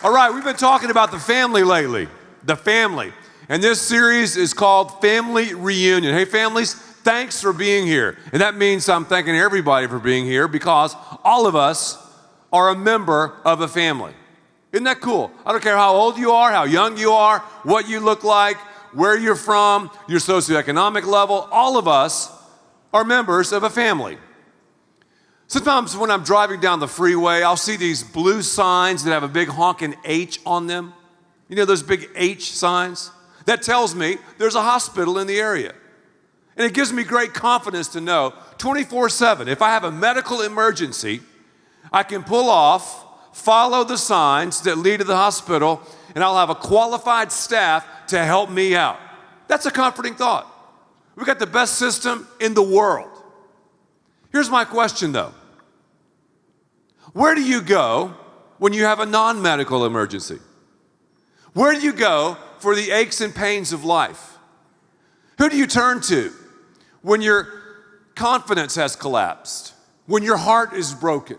All right, we've been talking about the family lately, the family. And this series is called Family Reunion. Hey, families, thanks for being here. And that means I'm thanking everybody for being here because all of us are a member of a family. Isn't that cool? I don't care how old you are, how young you are, what you look like, where you're from, your socioeconomic level. All of us are members of a family. Sometimes when I'm driving down the freeway, I'll see these blue signs that have a big honking H on them. You know those big H signs? That tells me there's a hospital in the area. And it gives me great confidence to know 24/7, if I have a medical emergency, I can pull off, follow the signs that lead to the hospital, and I'll have a qualified staff to help me out. That's a comforting thought. We've got the best system in the world. Here's my question, though. Where do you go when you have a non-medical emergency? Where do you go for the aches and pains of life? Who do you turn to when your confidence has collapsed, when your heart is broken,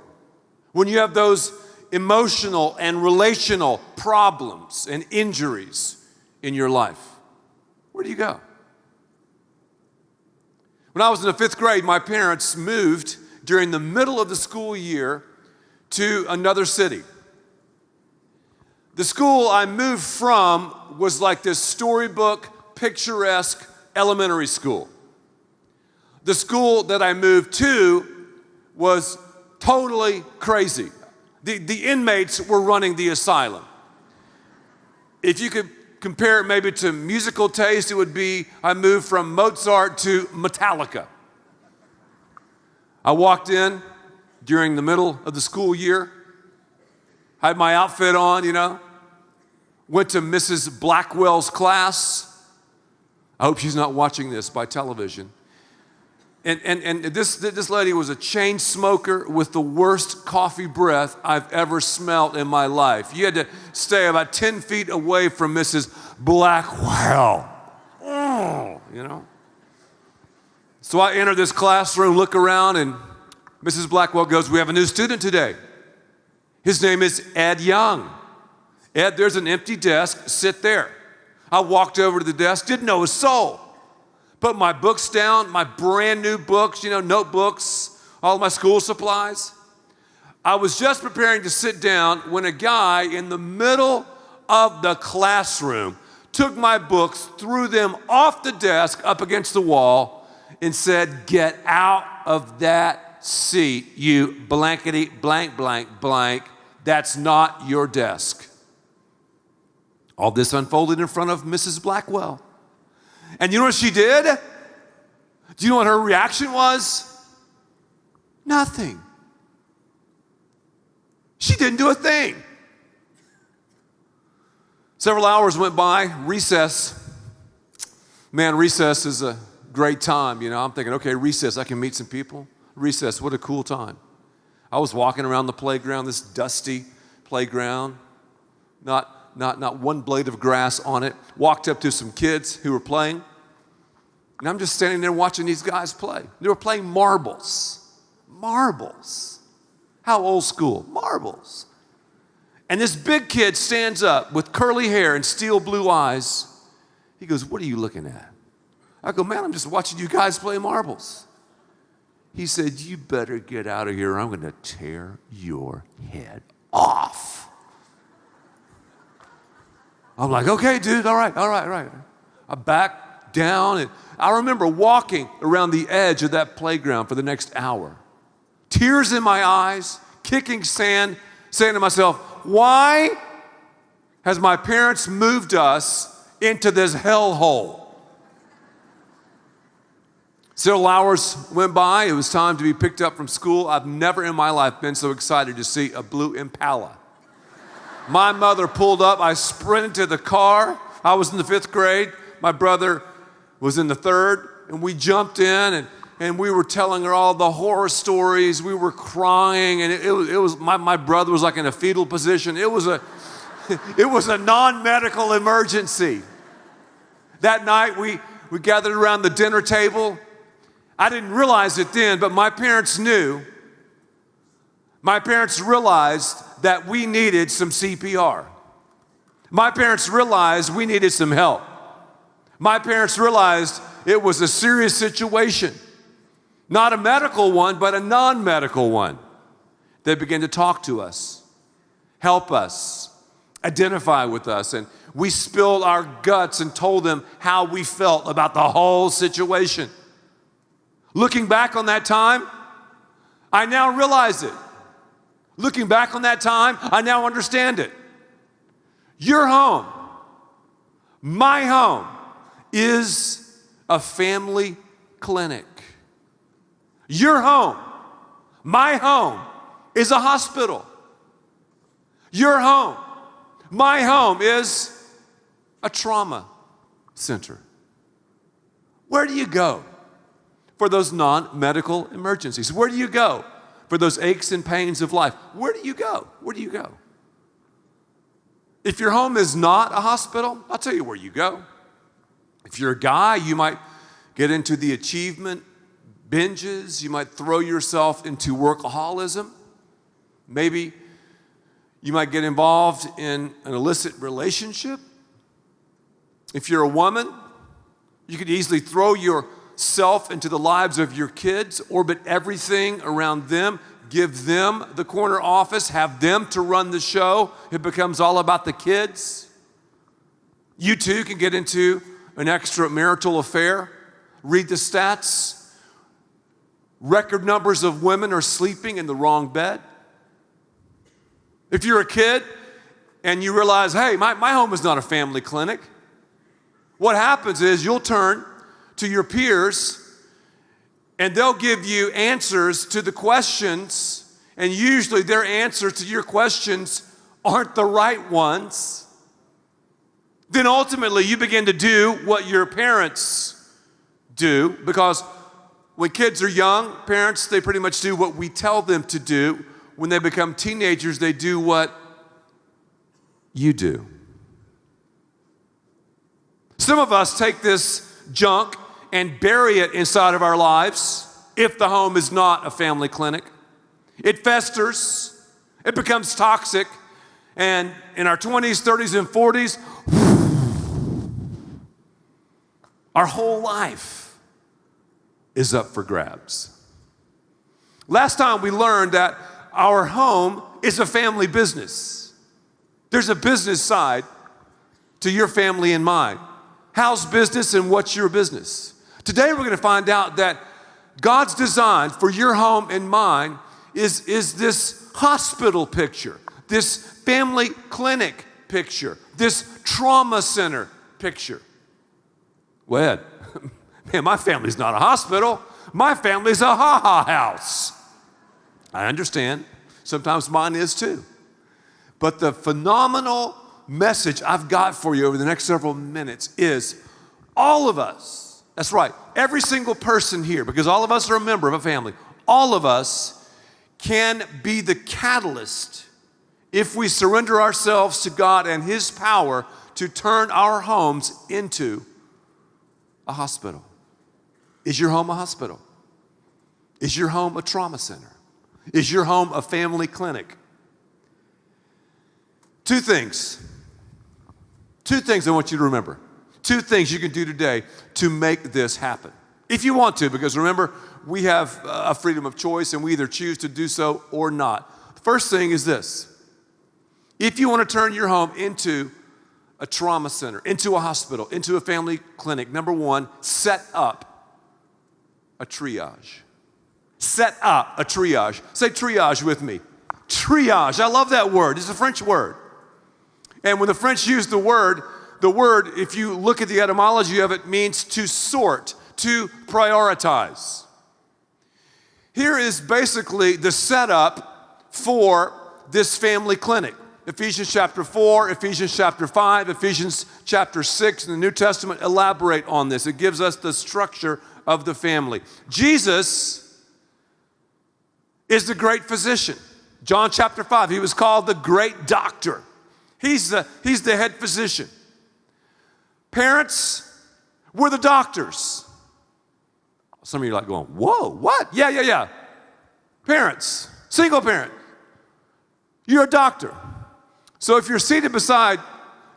when you have those emotional and relational problems and injuries in your life? Where do you go? When I was in the 5th grade, my parents moved during the middle of the school year to another city. The school I moved from was like this storybook, picturesque elementary school. The school that I moved to was totally crazy. The inmates were running the asylum. If you could compare it maybe to musical taste, it would be I moved from Mozart to Metallica. I walked in during the middle of the school year, had my outfit on, went to Mrs. Blackwell's class. I hope she's not watching this by television. And this lady was a chain smoker with the worst coffee breath I've ever smelled in my life. You had to stay about 10 feet away from Mrs. Blackwell. So I enter this classroom, look around, and Mrs. Blackwell goes, "We have a new student today. His name is Ed Young. Ed, there's an empty desk. Sit there." I walked over to the desk, didn't know a soul. Put my books down, my brand new books, notebooks, all my school supplies. I was just preparing to sit down when a guy in the middle of the classroom took my books, threw them off the desk up against the wall, and said, "Get out of that seat, you blankety blank blank blank. That's not your desk." All this unfolded in front of Mrs. Blackwell. And you know what she did? Do you know what her reaction was? Nothing. She didn't do a thing. Several hours went by, recess. Man, recess is a great time, I'm thinking, okay, recess, I can meet some people. Recess, what a cool time. I was walking around the playground, this dusty playground, not one blade of grass on it. Walked up to some kids who were playing, and I'm just standing there watching these guys play. They were playing marbles. Marbles. How old school? Marbles. And this big kid stands up with curly hair and steel blue eyes. He goes, "What are you looking at?" I go, "Man, I'm just watching you guys play marbles." He said, "You better get out of here or I'm going to tear your head off." I'm like, "Okay, dude, all right. I backed down, and I remember walking around the edge of that playground for the next hour. Tears in my eyes, kicking sand, saying to myself, why has my parents moved us into this hellhole? Several hours went by. It was time to be picked up from school. I've never in my life been so excited to see a blue Impala. My mother pulled up. I sprinted to the car. I was in the 5th grade. My brother was in the 3rd. And we jumped in and we were telling her all the horror stories. We were crying. And it was my brother was like in a fetal position. It was a non-medical emergency. That night we gathered around the dinner table. I didn't realize it then, but my parents knew. My parents realized that we needed some CPR. My parents realized we needed some help. My parents realized it was a serious situation. Not a medical one, but a non-medical one. They began to talk to us, help us, identify with us, and we spilled our guts and told them how we felt about the whole situation. Looking back on that time, I now realize it. Looking back on that time, I now understand it. Your home, my home, is a family clinic. Your home, my home, is a hospital. Your home, my home, is a trauma center. Where do you go for those non-medical emergencies? Where do you go for those aches and pains of life? Where do you go? Where do you go? If your home is not a hospital, I'll tell you where you go. If you're a guy, you might get into the achievement binges. You might throw yourself into workaholism. Maybe you might get involved in an illicit relationship. If you're a woman, you could easily throw yourself into the lives of your kids, orbit everything around them, give them the corner office, have them to run the show. It becomes all about the kids. You too can get into an extramarital affair. Read the stats. Record numbers of women are sleeping in the wrong bed. If you're a kid and you realize, hey, my home is not a family clinic, what happens is you'll turn to your peers and they'll give you answers to the questions, and usually their answers to your questions aren't the right ones. Then ultimately you begin to do what your parents do, because when kids are young, parents, they pretty much do what we tell them to do. When they become teenagers, they do what you do. Some of us take this junk and bury it inside of our lives if the home is not a family clinic. It festers, it becomes toxic, and in our 20s, 30s, and 40s, our whole life is up for grabs. Last time we learned that our home is a family business. There's a business side to your family and mine. How's business and what's your business? Today we're going to find out that God's design for your home and mine is this hospital picture, this family clinic picture, this trauma center picture. Well, Ed, man, my family's not a hospital. My family's a ha-ha house. I understand. Sometimes mine is too. But the phenomenal message I've got for you over the next several minutes is all of us, that's right, every single person here, because all of us are a member of a family, all of us can be the catalyst if we surrender ourselves to God and His power to turn our homes into a hospital. Is your home a hospital? Is your home a trauma center? Is your home a family clinic? Two things I want you to remember. Two things you can do today to make this happen. If you want to, because remember, we have a freedom of choice and we either choose to do so or not. The first thing is this. If you want to turn your home into a trauma center, into a hospital, into a family clinic, number one, set up a triage. Set up a triage. Say triage with me. Triage. I love that word. It's a French word. And when the French use the word, if you look at the etymology of it, means to sort, to prioritize. Here is basically the setup for this family clinic. Ephesians chapter 4, Ephesians chapter 5, Ephesians chapter 6 in the New Testament elaborate on this. It gives us the structure of the family. Jesus is the great physician. John chapter 5, he was called the great doctor. He's the head physician. Parents, we're the doctors. Some of you are like going, whoa, what? Yeah. Parents, single parent, you're a doctor. So if you're seated beside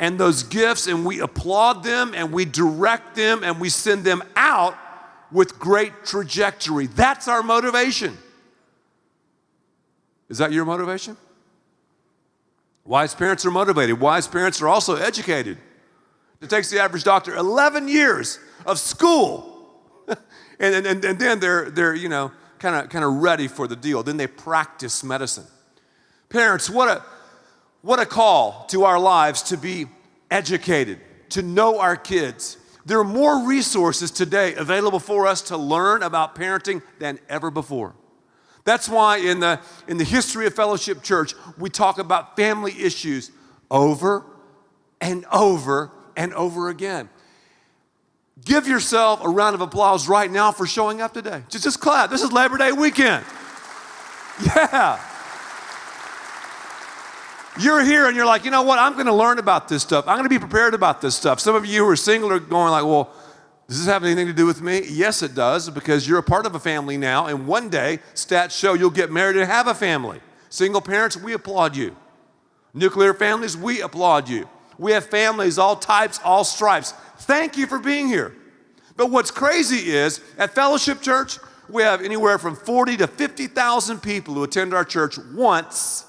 and those gifts, and we applaud them and we direct them and we send them out with great trajectory. That's our motivation. Is that your motivation? Wise parents are motivated. Wise parents are also educated. It takes the average doctor 11 years of school, and then they're kind of ready for the deal. Then they practice medicine. Parents, what a call to our lives to be educated, to know our kids. There are more resources today available for us to learn about parenting than ever before. That's why in the history of Fellowship Church, we talk about family issues over and over and over again. Give yourself a round of applause right now for showing up today. Just clap. This is Labor Day weekend. Yeah. You're here and you're like, you know what? I'm going to learn about this stuff. I'm going to be prepared about this stuff. Some of you who are single are going like, well, does this have anything to do with me? Yes, it does, because you're a part of a family now, and one day, stats show you'll get married and have a family. Single parents, we applaud you. Nuclear families, we applaud you. We have families, all types, all stripes. Thank you for being here. But what's crazy is, at Fellowship Church, we have anywhere from 40 to 50,000 people who attend our church once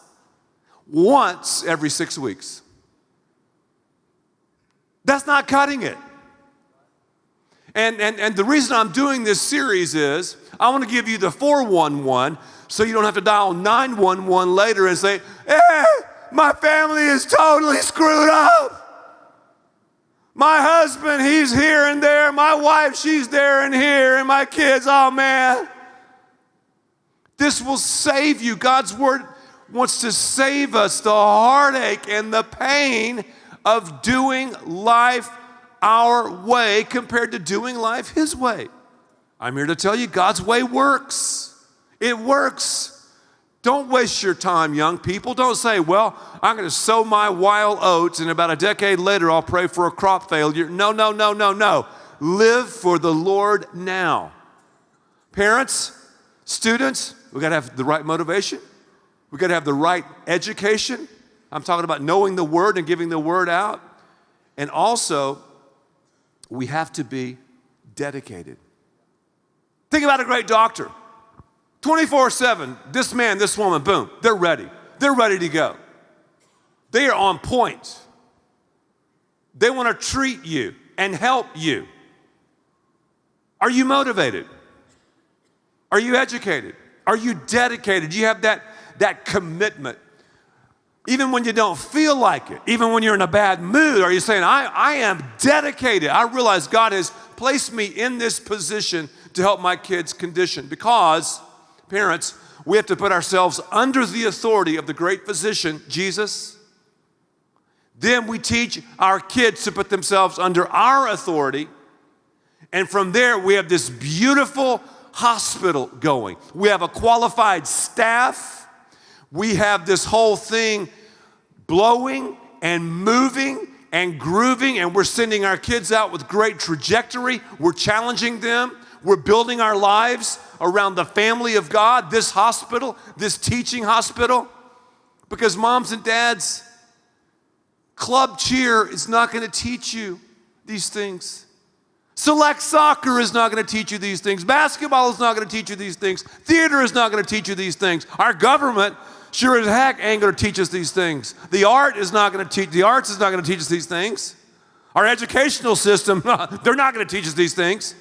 every 6 weeks. That's not cutting it. And the reason I'm doing this series is I want to give you the 411 so you don't have to dial 911 later and say, hey, my family is totally screwed up. My husband, he's here and there. My wife, she's there and here. And my kids, oh man. This will save you. God's word wants to save us the heartache and the pain of doing life our way compared to doing life His way. I'm here to tell you God's way works. It works. Don't waste your time, young people. Don't say, well, I'm going to sow my wild oats and about a decade later I'll pray for a crop failure. No. Live for the Lord now. Parents, students, we've got to have the right motivation. We've got to have the right education. I'm talking about knowing the Word and giving the Word out. And also, we have to be dedicated. Think about a great doctor. 24/7, this man, this woman, boom, they're ready. They're ready to go. They are on point. They want to treat you and help you. Are you motivated? Are you educated? Are you dedicated? Do you have that commitment? Even when you don't feel like it, even when you're in a bad mood, are you saying, I am dedicated. I realize God has placed me in this position to help my kids' condition. Because, parents, we have to put ourselves under the authority of the great physician, Jesus. Then we teach our kids to put themselves under our authority. And from there, we have this beautiful hospital going. We have a qualified staff. We have this whole thing blowing and moving and grooving, and we're sending our kids out with great trajectory. We're challenging them. We're building our lives around the family of God, this hospital, this teaching hospital. Because moms and dads, club cheer is not going to teach you these things. Select soccer is not going to teach you these things. Basketball is not going to teach you these things. Theater is not going to teach you these things. Our government sure as heck ain't going to teach us these things. The arts is not going to teach us these things. Our educational system, they're not going to teach us these things.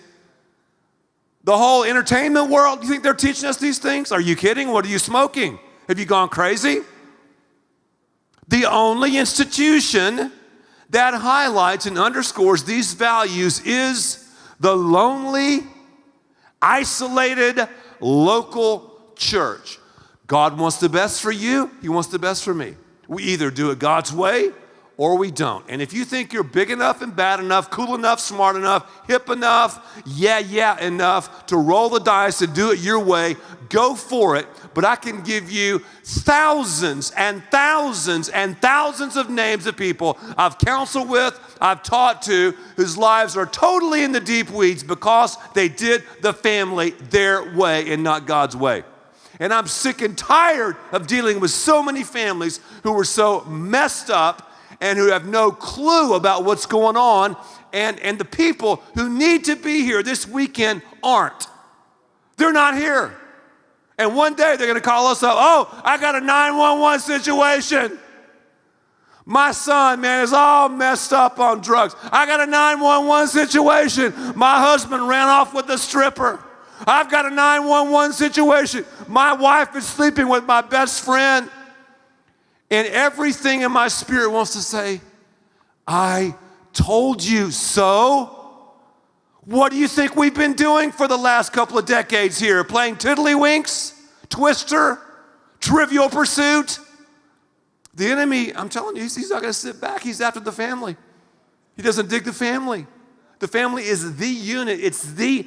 The whole entertainment world, you think they're teaching us these things? Are you kidding? What are you smoking? Have you gone crazy? The only institution that highlights and underscores these values is the lonely, isolated, local church. God wants the best for you. He wants the best for me. We either do it God's way or we don't. And if you think you're big enough and bad enough, cool enough, smart enough, hip enough, yeah enough to roll the dice and do it your way, go for it. But I can give you thousands and thousands and thousands of names of people I've counseled with, I've taught to, whose lives are totally in the deep weeds because they did the family their way and not God's way. And I'm sick and tired of dealing with so many families who were so messed up and who have no clue about what's going on, and the people who need to be here this weekend aren't. They're not here. And one day they're going to call us up, oh, I got a 911 situation. My son, man, is all messed up on drugs. I got a 911 situation. My husband ran off with a stripper. I've got a 911 situation. My wife is sleeping with my best friend. And everything in my spirit wants to say, I told you so. What do you think we've been doing for the last couple of decades here? Playing tiddlywinks, Twister, Trivial Pursuit? The enemy, I'm telling you, he's not going to sit back. He's after the family. He doesn't dig the family. The family is the unit. It's the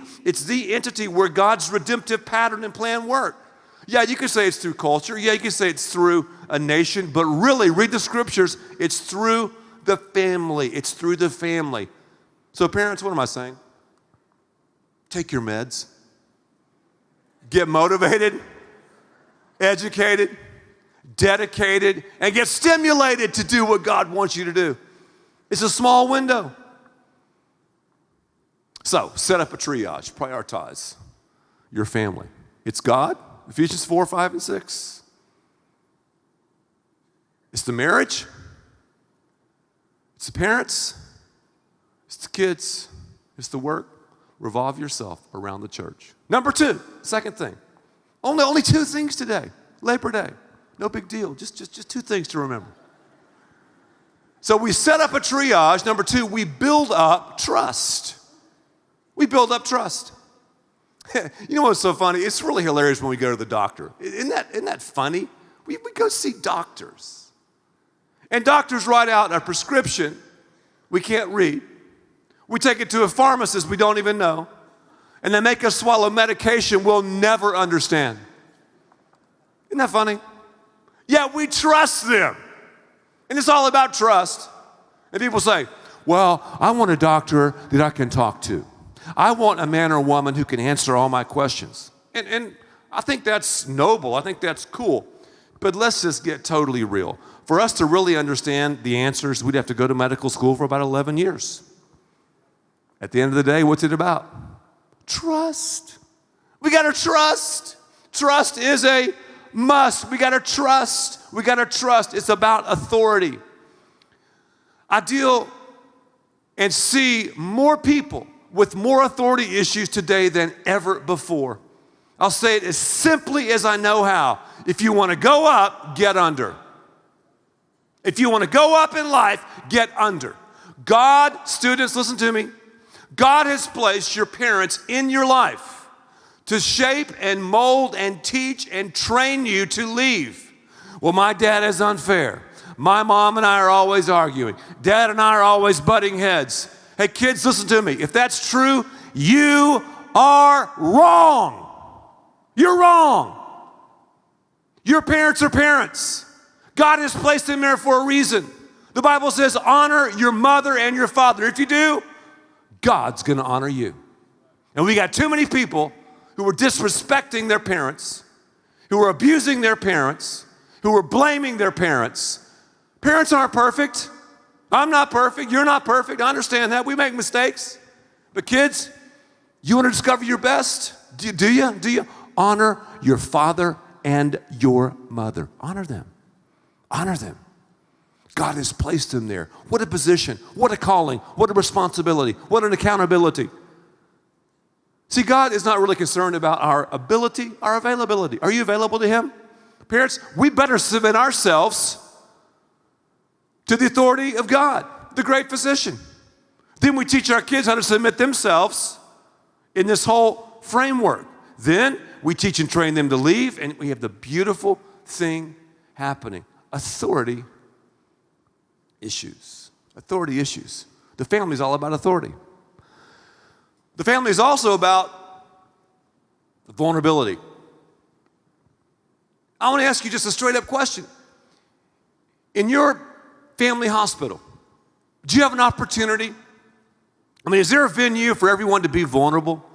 entity where God's redemptive pattern and plan work. Yeah, you can say it's through culture. Yeah, you can say it's through a nation. But really, read the scriptures. It's through the family. It's through the family. So parents, what am I saying? Take your meds. Get motivated, educated, dedicated, and get stimulated to do what God wants you to do. It's a small window. So, set up a triage. Prioritize your family. It's God, Ephesians 4, 5, and 6. It's the marriage. It's the parents. It's the kids. It's the work. Revolve yourself around the church. Number two, second thing. Only two things today. Labor Day. No big deal. Just two things to remember. So we set up a triage. Number two, we build up trust. We build up trust. You know what's so funny? It's really hilarious when we go to the doctor. Isn't that funny? We go see doctors. And doctors write out a prescription we can't read. We take it to a pharmacist we don't even know. And they make us swallow medication we'll never understand. Isn't that funny? Yet we trust them. And it's all about trust. And people say, well, I want a doctor that I can talk to. I want a man or woman who can answer all my questions. And I think that's noble. I think that's cool. But let's just get totally real. For us to really understand the answers, we'd have to go to medical school for about 11 years. At the end of the day, what's it about? Trust. We got to trust. Trust is a must. We got to trust. We got to trust. It's about authority. I deal and see more people with more authority issues today than ever before. I'll say it as simply as I know how. If you want to go up, get under. If you want to go up in life, get under. God, students, listen to me. God has placed your parents in your life to shape and mold and teach and train you to leave. Well, my dad is unfair. My mom and I are always arguing. Dad and I are always butting heads. Hey, kids, listen to me. If that's true, you are wrong. You're wrong. Your parents are parents. God has placed them there for a reason. The Bible says, honor your mother and your father. If you do, God's going to honor you. And we got too many people who are disrespecting their parents, who are abusing their parents, who are blaming their parents. Parents aren't perfect. I'm not perfect. You're not perfect. I understand that. We make mistakes. But kids, you want to discover your best? Do you? Honor your father and your mother. Honor them. Honor them. God has placed them there. What a position. What a calling. What a responsibility. What an accountability. See, God is not really concerned about our ability, our availability. Are you available to Him? Parents, we better submit ourselves to the authority of God, the great physician. Then we teach our kids how to submit themselves in this whole framework. Then we teach and train them to leave, and we have the beautiful thing happening. Authority issues. Authority issues. The family is all about authority. The family is also about vulnerability. I want to ask you just a straight up question. In your family hospital, do you have an opportunity? I mean, is there a venue for everyone to be vulnerable?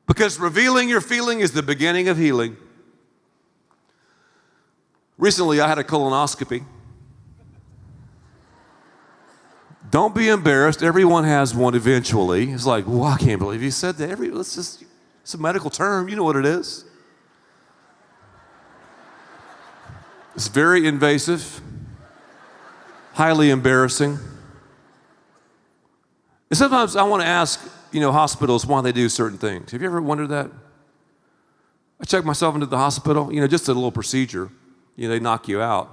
Because revealing your feeling is the beginning of healing. Recently, I had a colonoscopy. Don't be embarrassed. Everyone has one eventually. It's like, well, I can't believe you said that. It's a medical term. You know what it is. It's very invasive, highly embarrassing. And sometimes I want to ask, hospitals why they do certain things. Have you ever wondered that? I check myself into the hospital, just a little procedure. They knock you out,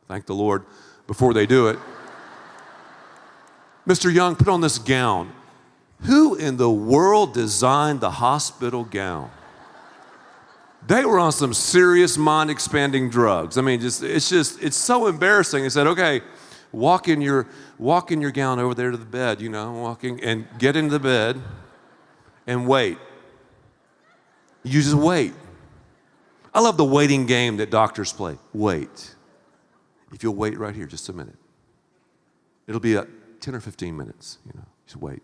thank the Lord, before they do it. Mr. Young, put on this gown. Who in the world designed the hospital gown? They were on some serious mind-expanding drugs. I mean, it's so embarrassing. They said, okay, walk in your gown over there to the bed, and get into the bed and wait. You just wait. I love the waiting game that doctors play. Wait. If you'll wait right here just a minute. It'll be 10 or 15 minutes, just wait.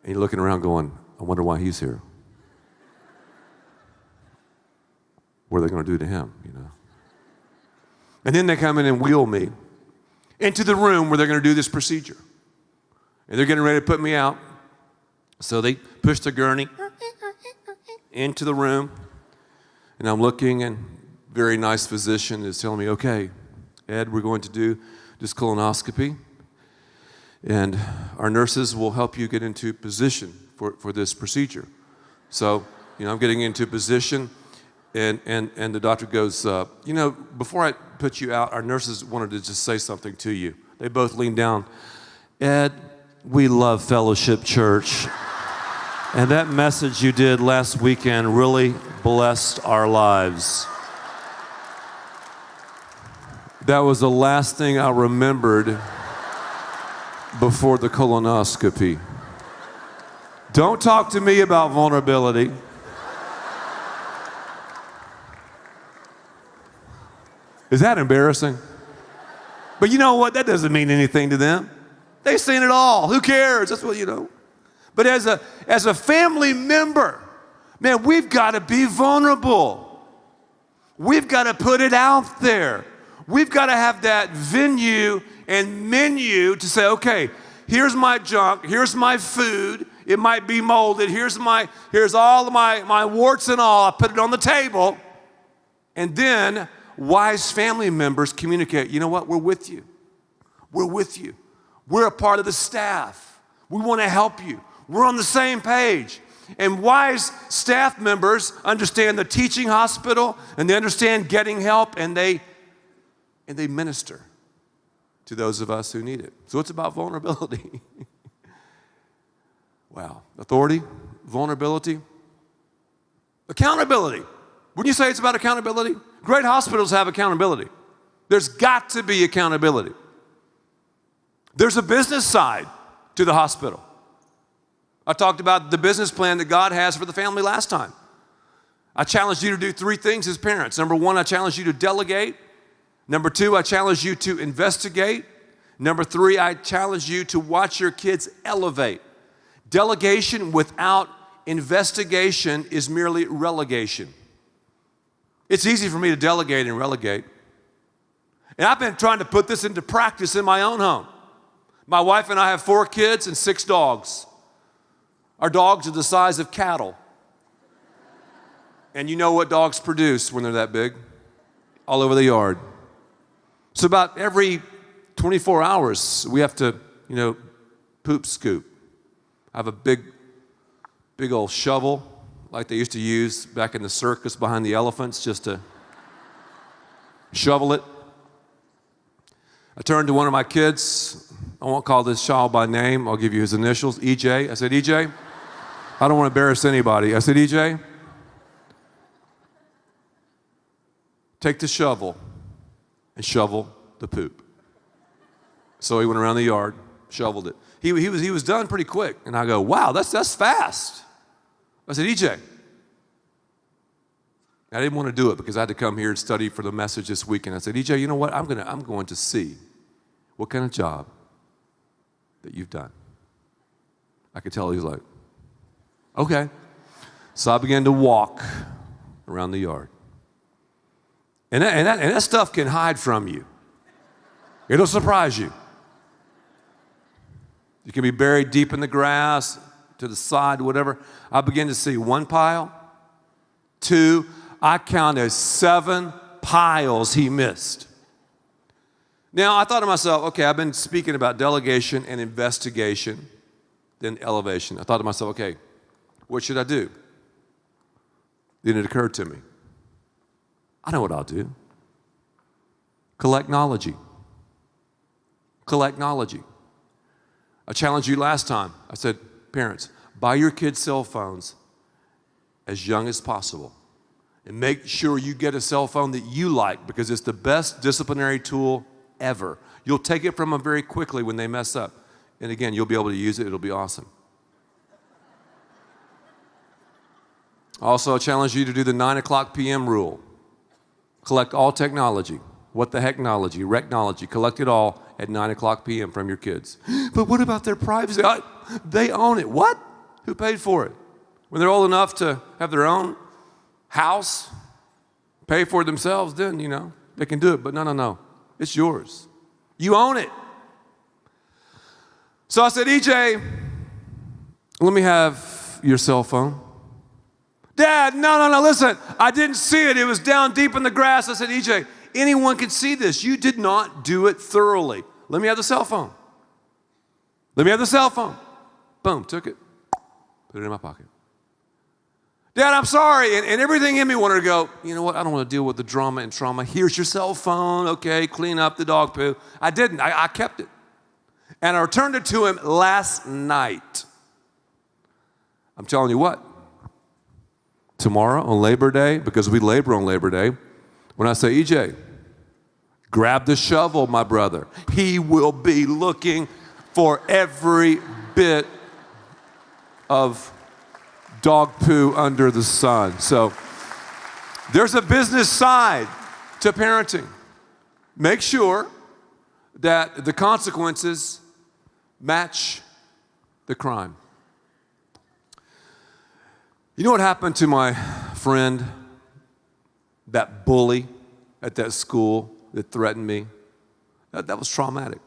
And you're looking around going, I wonder why he's here. What are they going to do to him, And then they come in and wheel me into the room where they're going to do this procedure. And they're getting ready to put me out. So they push the gurney into the room. And I'm looking, and a very nice physician is telling me, okay, Ed, we're going to do this colonoscopy. And our nurses will help you get into position for this procedure. So, I'm getting into position. And the doctor goes, before I put you out, our nurses wanted to just say something to you. They both leaned down. Ed, we love Fellowship Church. And that message you did last weekend really blessed our lives. That was the last thing I remembered before the colonoscopy. Don't talk to me about vulnerability. Is that embarrassing? But you know what? That doesn't mean anything to them. They've seen it all. Who cares? That's what But as a family member, man, we've got to be vulnerable. We've got to put it out there. We've got to have that venue and menu to say, okay, here's my junk, here's my food. It might be molded. Here's all of my warts and all. I put it on the table. And then wise family members communicate, you know what, we're with you. We're with you. We're a part of the staff. We want to help you. We're on the same page. And wise staff members understand the teaching hospital, and they understand getting help, and they minister to those of us who need it. So it's about vulnerability. Wow. Authority, vulnerability, accountability. Wouldn't you say it's about accountability? Great hospitals have accountability. There's got to be accountability. There's a business side to the hospital. I talked about the business plan that God has for the family last time. I challenged you to do 3 things as parents. Number 1, I challenged you to delegate. Number 2, I challenged you to investigate. Number 3, I challenged you to watch your kids elevate. Delegation without investigation is merely relegation. It's easy for me to delegate and relegate. And I've been trying to put this into practice in my own home. My wife and I have 4 kids and 6 dogs. Our dogs are the size of cattle. And you know what dogs produce when they're that big? All over the yard. So about every 24 hours, we have to, poop scoop. I have a big old shovel like they used to use back in the circus behind the elephants, just to shovel it. I turned to one of my kids. I won't call this child by name. I'll give you his initials, EJ. I said, EJ, I don't want to embarrass anybody. I said, EJ, take the shovel and shovel the poop. So he went around the yard, shoveled it. He was done pretty quick. And I go, wow, that's fast. I said, EJ. I didn't want to do it because I had to come here and study for the message this weekend. I said, EJ, you know what? I'm going to see what kind of job that you've done. I could tell he was like, okay. So I began to walk around the yard. And that stuff can hide from you. It'll surprise you. You can be buried deep in the grass, to the side, whatever. I begin to see one pile, two, I counted 7 piles he missed. Now, I thought to myself, okay, I've been speaking about delegation and investigation, then elevation. I thought to myself, okay, what should I do? Then it occurred to me, I know what I'll do. Collect knowledge. Collect knowledge. I challenged you last time. I said, parents, buy your kids cell phones as young as possible. And make sure you get a cell phone that you like, because it's the best disciplinary tool ever. You'll take it from them very quickly when they mess up. And again, you'll be able to use it. It'll be awesome. Also, I challenge you to do the 9 o'clock p.m. rule. Collect all technology. What the hecknology, recnology. Collect it all at 9 o'clock p.m. from your kids. But what about their privacy? They own it. What? Who paid for it? When they're old enough to have their own house, pay for it themselves, then, they can do it. But no. It's yours. You own it. So I said, EJ, let me have your cell phone. Dad, no, listen. I didn't see it. It was down deep in the grass. I said, EJ, anyone can see this. You did not do it thoroughly. Let me have the cell phone. Let me have the cell phone. Boom, took it, put it in my pocket. Dad, I'm sorry. And everything in me wanted to go, you know what? I don't want to deal with the drama and trauma. Here's your cell phone. Okay, clean up the dog poo. I didn't. I kept it. And I returned it to him last night. I'm telling you what. Tomorrow on Labor Day, because we labor on Labor Day, when I say, EJ, grab the shovel, my brother. He will be looking for every bit of dog poo under the sun. So there's a business side to parenting. Make sure that the consequences match the crime. You know what happened to my friend, that bully at that school that threatened me? That was traumatic.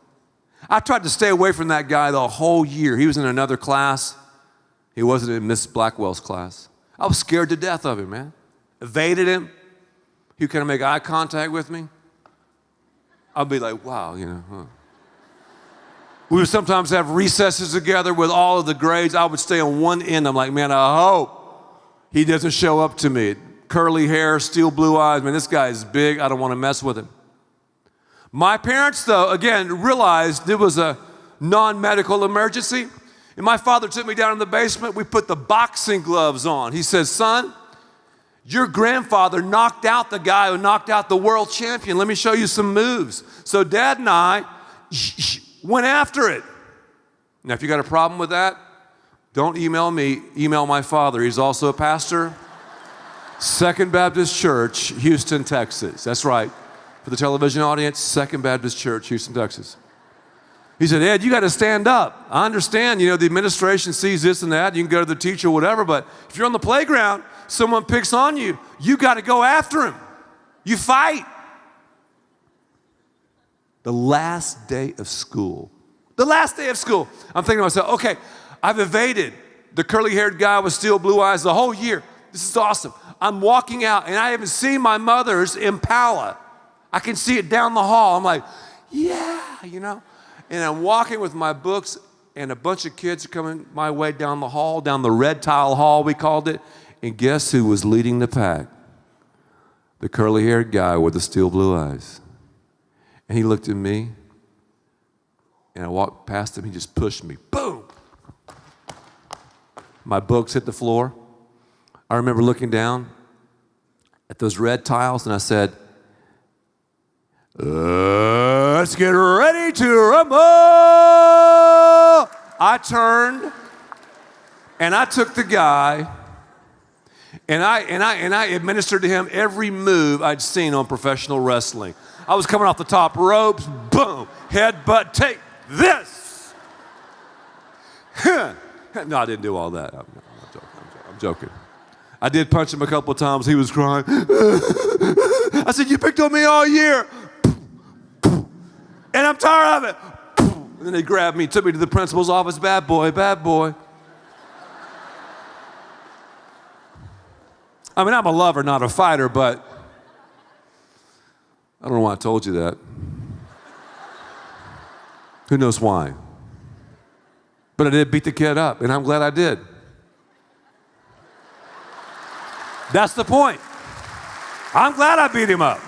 I tried to stay away from that guy the whole year. He was in another class. He wasn't in Miss Blackwell's class. I was scared to death of him, man. Evaded him. He would kind of make eye contact with me. I'd be like, wow, We would sometimes have recesses together with all of the grades. I would stay on one end. I'm like, man, I hope he doesn't show up to me. Curly hair, steel blue eyes. Man, this guy is big. I don't want to mess with him. My parents, though, again, realized it was a non-medical emergency. And my father took me down in the basement. We put the boxing gloves on. He says, son, your grandfather knocked out the guy who knocked out the world champion. Let me show you some moves. So Dad and I went after it. Now, if you got a problem with that, don't email me. Email my father. He's also a pastor. Second Baptist Church, Houston, Texas. That's right. For the television audience, Second Baptist Church, Houston, Texas. He said, Ed, you got to stand up. I understand, the administration sees this and that. You can go to the teacher or whatever, but if you're on the playground, someone picks on you, you got to go after him. You fight. The last day of school. The last day of school. I'm thinking to myself, okay, I've evaded the curly-haired guy with steel blue eyes the whole year. This is awesome. I'm walking out, and I haven't seen my mother's Impala. I can see it down the hall. I'm like, yeah, And I'm walking with my books, and a bunch of kids are coming my way down the hall, down the red tile hall, we called it. And guess who was leading the pack? The curly-haired guy with the steel blue eyes. And he looked at me, and I walked past him. He just pushed me. Boom! My books hit the floor. I remember looking down at those red tiles, and I said, let's get ready to rumble. I turned and I took the guy and I administered to him every move I'd seen on professional wrestling. I was coming off the top ropes, boom, headbutt, take this. No, I didn't do all that. I'm joking. I did punch him a couple of times. He was crying. I said, you picked on me all year. And I'm tired of it. And then they grabbed me, took me to the principal's office. Bad boy, bad boy. I mean, I'm a lover, not a fighter, but I don't know why I told you that. Who knows why? But I did beat the kid up, and I'm glad I did. That's the point. I'm glad I beat him up.